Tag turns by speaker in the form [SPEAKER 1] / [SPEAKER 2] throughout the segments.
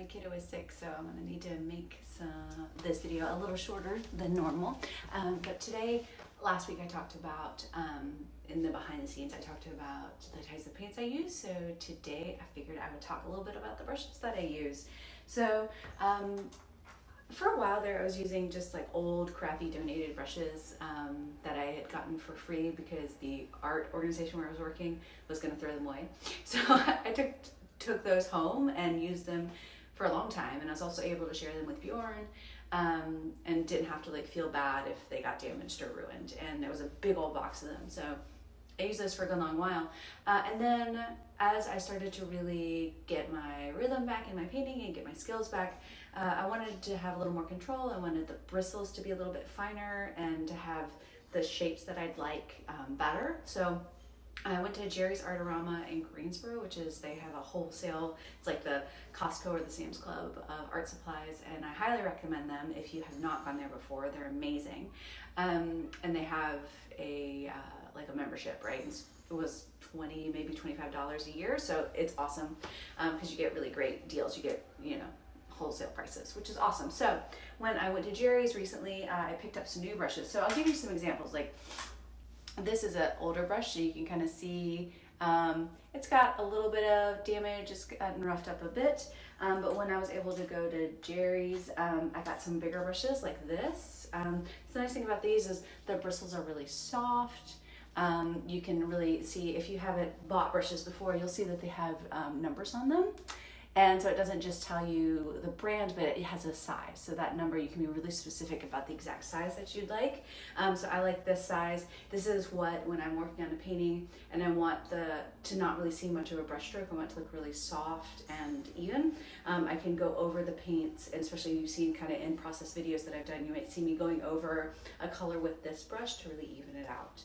[SPEAKER 1] my kiddo is sick, so I'm gonna need to make this video a little shorter than normal. But today, last week I talked about, in the behind the scenes, I talked about the types of paints I use. So today I figured I would talk a little bit about the brushes that I use. So for a while there, I was using just like old crappy donated brushes that I had gotten for free because the art organization where I was working was gonna throw them away. So I took those home and used them for a long time, and I was also able to share them with Bjorn and didn't have to like feel bad if they got damaged or ruined. And there was a big old box of them, so I used those for a good long while. And then as I started to really get my rhythm back in my painting and get my skills back, I wanted to have a little more control. I wanted the bristles to be a little bit finer and to have the shapes that I'd like better. So I went to Jerry's Artarama in Greensboro, which is, they have a wholesale, it's like the Costco or the Sam's Club of art supplies, and I highly recommend them if you have not gone there before. They're amazing. And they have a like a membership, right? It was $20, maybe $25 a year, so it's awesome because you get really great deals. You get, you know, wholesale prices, which is awesome. So when I went to Jerry's recently, I picked up some new brushes. So I'll give you some examples. Like, this is an older brush, so you can kind of see it's got a little bit of damage, it's gotten roughed up a bit, but when I was able to go to Jerry's, I got some bigger brushes like this. The nice thing about these is the bristles are really soft. You can really see, if you haven't bought brushes before, you'll see that they have numbers on them. And so it doesn't just tell you the brand, but it has a size. So that number, you can be really specific about the exact size that you'd like. So I like this size. This is what, when I'm working on a painting and I want to not really see much of a brush stroke, I want it to look really soft and even. I can go over the paints, and especially you've seen kind of in process videos that I've done, you might see me going over a color with this brush to really even it out.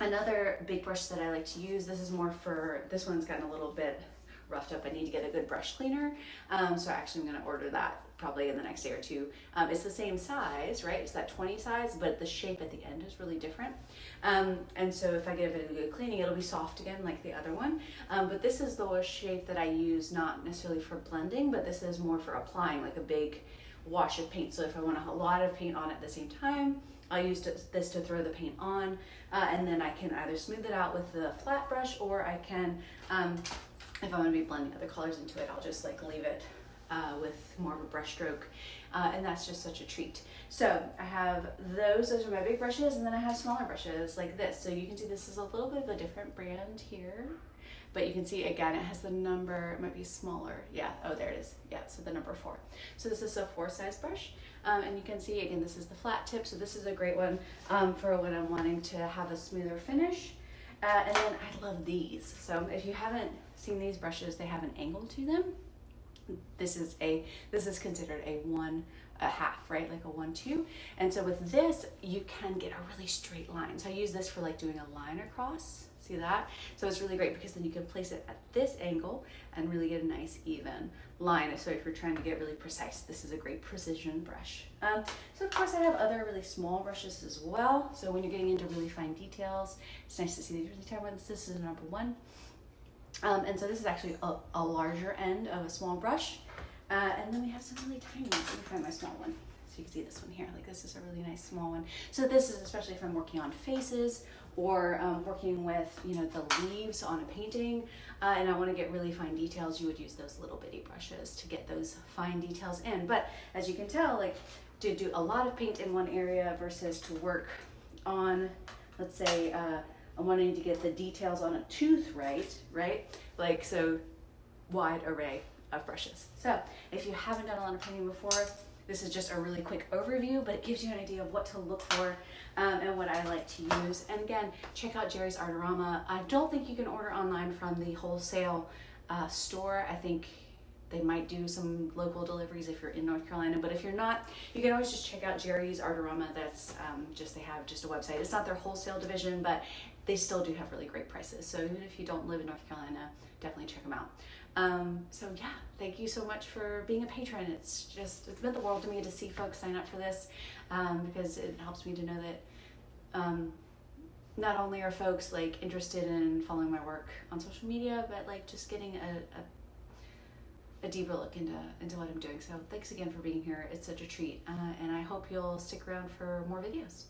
[SPEAKER 1] Another big brush that I like to use, this is more for, this one's gotten a little bit roughed up. I need to get a good brush cleaner. So actually I'm going to order that probably in the next day or two. It's the same size, right? It's that 20 size, but the shape at the end is really different. And so if I give it a good cleaning, it'll be soft again like the other one. But this is the shape that I use, not necessarily for blending, but this is more for applying, like a big wash of paint. So if I want a lot of paint on at the same time, I'll use this to throw the paint on, and then I can either smooth it out with the flat brush, or I can, if I want to be blending other colors into it, I'll just like leave it with more of a brush stroke, and that's just such a treat. So I have those are my big brushes, and then I have smaller brushes like this. So you can see this is a little bit of a different brand here, but you can see again it has the number, it might be smaller. Yeah, oh there it is. Yeah, so the number 4. So this is a 4 size brush, and you can see again this is the flat tip. So this is a great one for when I'm wanting to have a smoother finish. And then I love these. So if you haven't seen these brushes, they have an angle to them. This is considered a 1/2, right? Like a 1/2. And so with this, you can get a really straight line. So I use this for like doing a line across. See that? So it's really great because then you can place it at this angle and really get a nice even line. So if you're trying to get really precise, this is a great precision brush. So of course I have other really small brushes as well. So when you're getting into really fine details, it's nice to see these really tiny ones. This is a number 1. And so this is actually a larger end of a small brush. And then we have some really tiny ones. Let me find my small one. So you can see this one here, like this is a really nice small one. So this is especially if I'm working on faces or working with, you know, the leaves on a painting, and I want to get really fine details, you would use those little bitty brushes to get those fine details in. But as you can tell, like to do a lot of paint in one area versus to work on, let's say, I'm wanting to get the details on a tooth right? Like, so wide array of brushes. So if you haven't done a lot of painting before, this is just a really quick overview, but it gives you an idea of what to look for and what I like to use. And again, check out Jerry's Artarama. I don't think you can order online from the wholesale store. I think they might do some local deliveries if you're in North Carolina, but if you're not, you can always just check out Jerry's Artarama. That's they have just a website. It's not their wholesale division, but they still do have really great prices. So even if you don't live in North Carolina, definitely check them out. So yeah, thank you so much for being a patron. It's meant the world to me to see folks sign up for this, because it helps me to know that not only are folks like interested in following my work on social media, but like just getting a a deeper look into what I'm doing. So thanks again for being here. It's such a treat, and I hope you'll stick around for more videos.